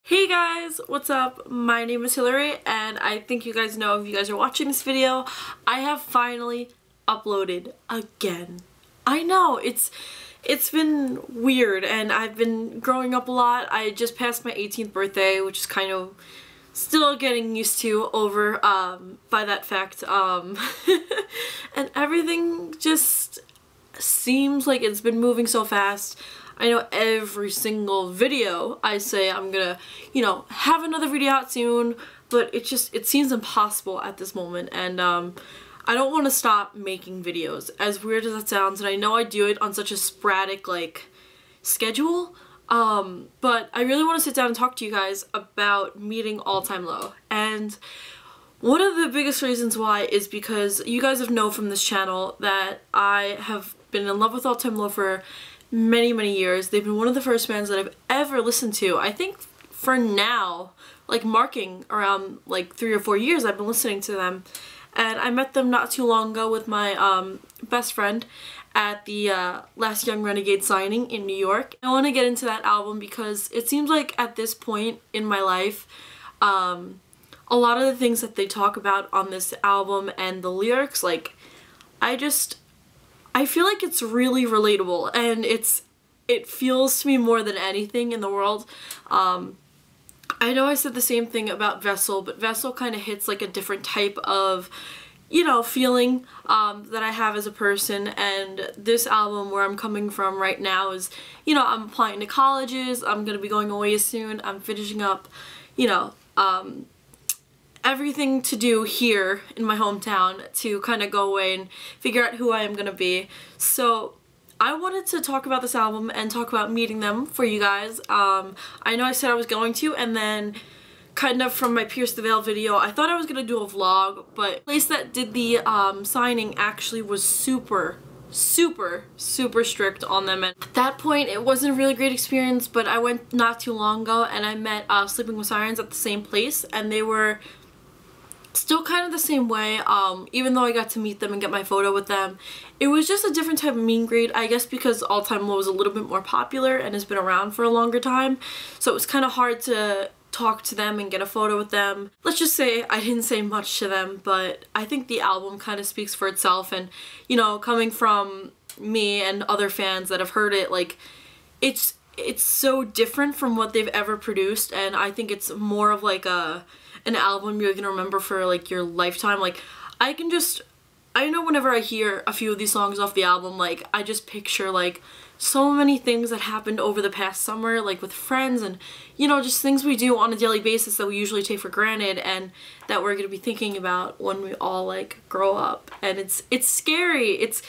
Hey guys, what's up? My name is Hillary and I think you guys know if you guys are watching this video, I have finally uploaded again. I know, it's been weird and I've been growing up a lot. I just passed my 18th birthday, which is kind of still getting used to over by that fact. And everything just seems like it's been moving so fast. I know every single video I say I'm gonna, have another video out soon, but it seems impossible at this moment, and I don't want to stop making videos, as weird as that sounds, and I know I do it on such a sporadic, schedule, but I really want to sit down and talk to you guys about meeting All Time Low. And one of the biggest reasons why is because you guys have known from this channel that I have been in love with All Time Low for many years. They've been one of the first bands that I've ever listened to. I think for now, marking around 3 or 4 years, I've been listening to them. And I met them not too long ago with my best friend at the last Young Renegade signing in New York. I want to get into that album because it seems like at this point in my life, a lot of the things that they talk about on this album and the lyrics, I feel like it's really relatable, and it feels to me more than anything in the world. I know I said the same thing about Vessel, but Vessel kind of hits a different type of, feeling that I have as a person, and this album, where I'm coming from right now, is, I'm applying to colleges, I'm gonna be going away soon, I'm finishing up, everything to do here in my hometown to kind of go away and figure out who I am gonna be. So I wanted to talk about this album and talk about meeting them for you guys. I know I said I was going to, and then kind of from my Pierce the Veil video, I thought I was gonna do a vlog, but the place that did the signing actually was super strict on them, and at that point it wasn't a really great experience. But I went not too long ago and I met Sleeping with Sirens at the same place, and they were still kind of the same way. Even though I got to meet them and get my photo with them, it was just a different type of meet and greet, I guess, because All Time Low is a little bit more popular and has been around for a longer time, so it was kind of hard to talk to them and get a photo with them. Let's just say I didn't say much to them, but I think the album kind of speaks for itself, and coming from me and other fans that have heard it, it's so different from what they've ever produced, and I think it's more of an album you're gonna remember for your lifetime. I know whenever I hear a few of these songs off the album, I just picture so many things that happened over the past summer, with friends, and just things we do on a daily basis that we usually take for granted and that we're gonna be thinking about when we all grow up. And it's scary. It's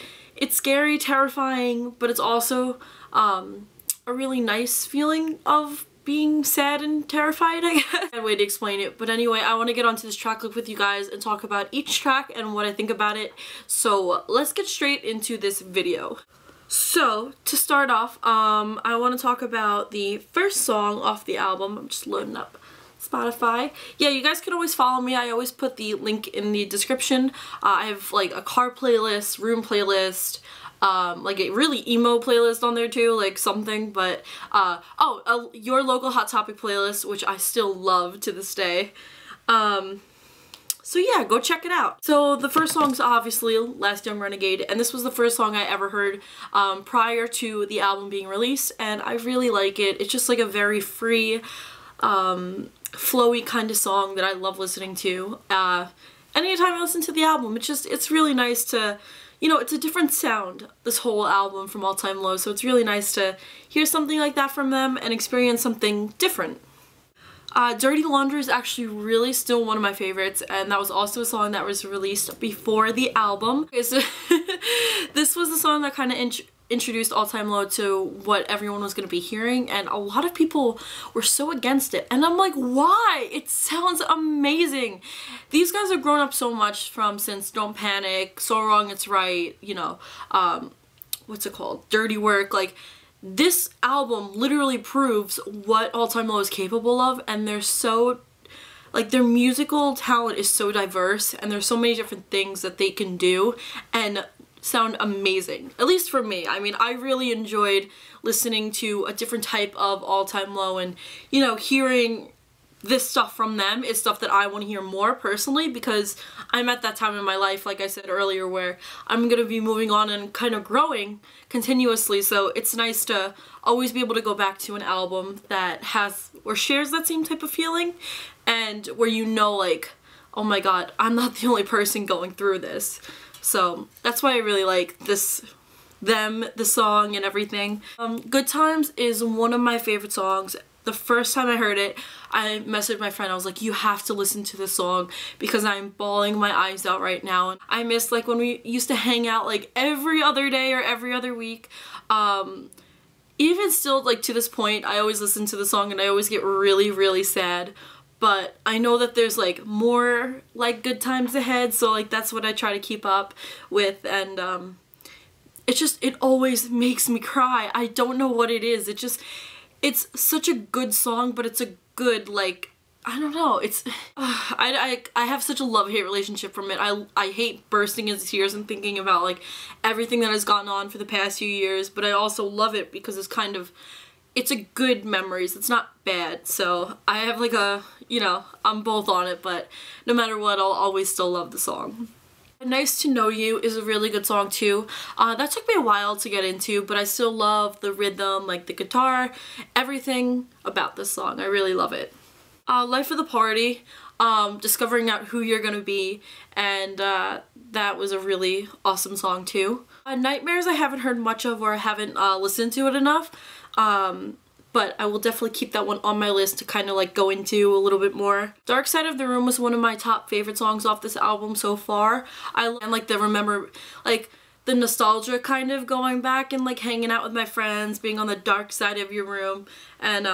scary, terrifying, but it's also a really nice feeling of being sad and terrified, I guess. Bad way to explain it. But anyway, I want to get onto this track with you guys and talk about each track and what I think about it. So let's get straight into this video. So to start off, I want to talk about the first song off the album. I'm just loading up Spotify. Yeah, you guys can always follow me. I always put the link in the description. I have a car playlist, room playlist, a really emo playlist on there too, something, but your local Hot Topic playlist, which I still love to this day. So yeah, go check it out. So the first song's obviously Last Young Renegade, and this was the first song I ever heard prior to the album being released, and I really like it. It's just a very free, flowy kind of song that I love listening to. Anytime I listen to the album, it's really nice to, it's a different sound, this whole album from All Time Low, so it's really nice to hear something like that from them and experience something different. Dirty Laundry is actually really still one of my favorites, and that was also a song that was released before the album. Okay, so this was the song that kind of introduced All Time Low to what everyone was going to be hearing, and a lot of people were so against it, and I'm like, why? It sounds amazing. These guys have grown up so much since Don't Panic, So Wrong It's Right, what's it called, Dirty Work. This album literally proves what All Time Low is capable of, and they're so, their musical talent is so diverse, and there's so many different things that they can do, and sound amazing, at least for me. I mean, I really enjoyed listening to a different type of All Time Low, and you know, hearing this stuff from them is stuff that I want to hear more personally, because I'm at that time in my life, like I said earlier, where I'm gonna be moving on and kind of growing continuously, so it's nice to always be able to go back to an album that has or shares that same type of feeling, and where you know, like, oh my god, I'm not the only person going through this. So that's why I really like the song and everything. Good Times is one of my favorite songs. The first time I heard it, I messaged my friend. I was like, you have to listen to this song because I'm bawling my eyes out right now. And I miss like when we used to hang out like every other day or every other week. Even still, like to this point, I always listen to the song and I always get really, really sad. But I know that there's like more like good times ahead, so like that's what I try to keep up with, and it always makes me cry. I don't know what it is. It's such a good song, but it's a good, like, I don't know, it's I have such a love-hate relationship from it. I hate bursting into tears and thinking about like everything that has gone on for the past few years, but I also love it because it's a good memories. It's not bad. So I have like you know, I'm both on it, but no matter what, I'll always still love the song. Nice to Know You is a really good song too. That took me a while to get into, but I still love the rhythm, like the guitar, everything about this song. I really love it. Life of the Party, discovering out who you're gonna be, and that was a really awesome song too. Nightmares I haven't heard much of, or I haven't listened to it enough, but I will definitely keep that one on my list to kind of like go into a little bit more. Dark Side of the Room was one of my top favorite songs off this album so far. I like the remember, like the nostalgia kind of going back and like hanging out with my friends, being on the dark side of your room, and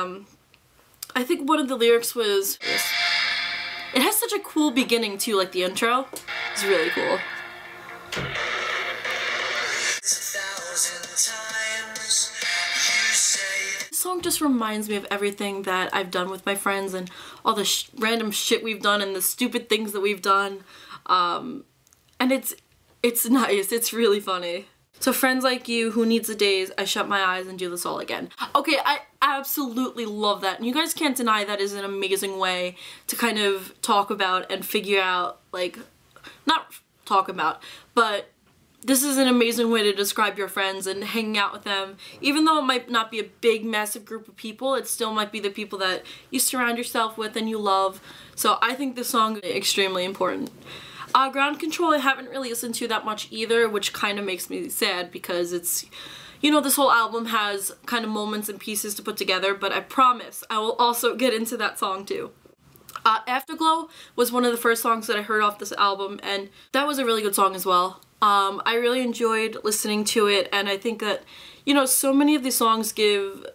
I think one of the lyrics was, it has such a cool beginning too, like the intro. It's really cool. This song just reminds me of everything that I've done with my friends and all the random shit we've done and the stupid things that we've done. And it's nice. It's really funny. So Friends Like You, Who Needs the Days, I Shut My Eyes and Do This All Again. Okay, I absolutely love that. And you guys can't deny that is an amazing way to kind of talk about and figure out, like, not talk about, but this is an amazing way to describe your friends and hanging out with them. Even though it might not be a big, massive group of people, it still might be the people that you surround yourself with and you love. So I think this song is extremely important. Ground Control I haven't really listened to that much either, which kind of makes me sad because it's, you know, this whole album has kind of moments and pieces to put together, but I promise I will also get into that song too. Afterglow was one of the first songs that I heard off this album, and that was a really good song as well. I really enjoyed listening to it, and I think that, you know, so many of these songs give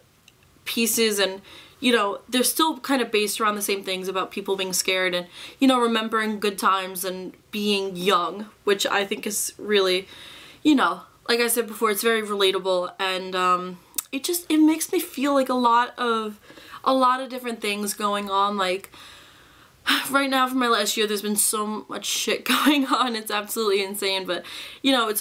pieces and, you know, they're still kind of based around the same things about people being scared and, you know, remembering good times and being young, which I think is really, you know, like I said before, it's very relatable, and it makes me feel like a lot of different things going on. Like right now for my last year, there's been so much shit going on. It's absolutely insane, but you know,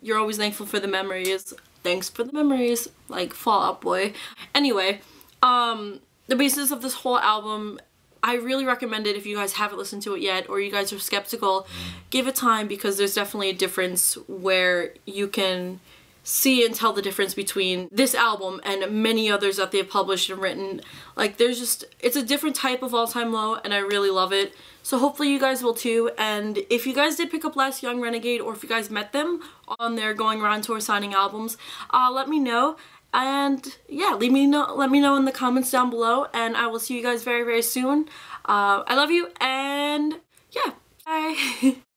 you're always thankful for the memories. Thanks for the memories, like Fall Out Boy. Anyway, the basis of this whole album, I really recommend it if you guys haven't listened to it yet or you guys are skeptical. Give it time, because there's definitely a difference where you can see and tell the difference between this album and many others that they've published and written. Like it's a different type of All Time Low, and I really love it. So hopefully you guys will too, and if you guys did pick up Last Young Renegade, or if you guys met them on their going around tour signing albums, let me know. And yeah, let me know in the comments down below, and I will see you guys very, very soon. I love you, and yeah, bye.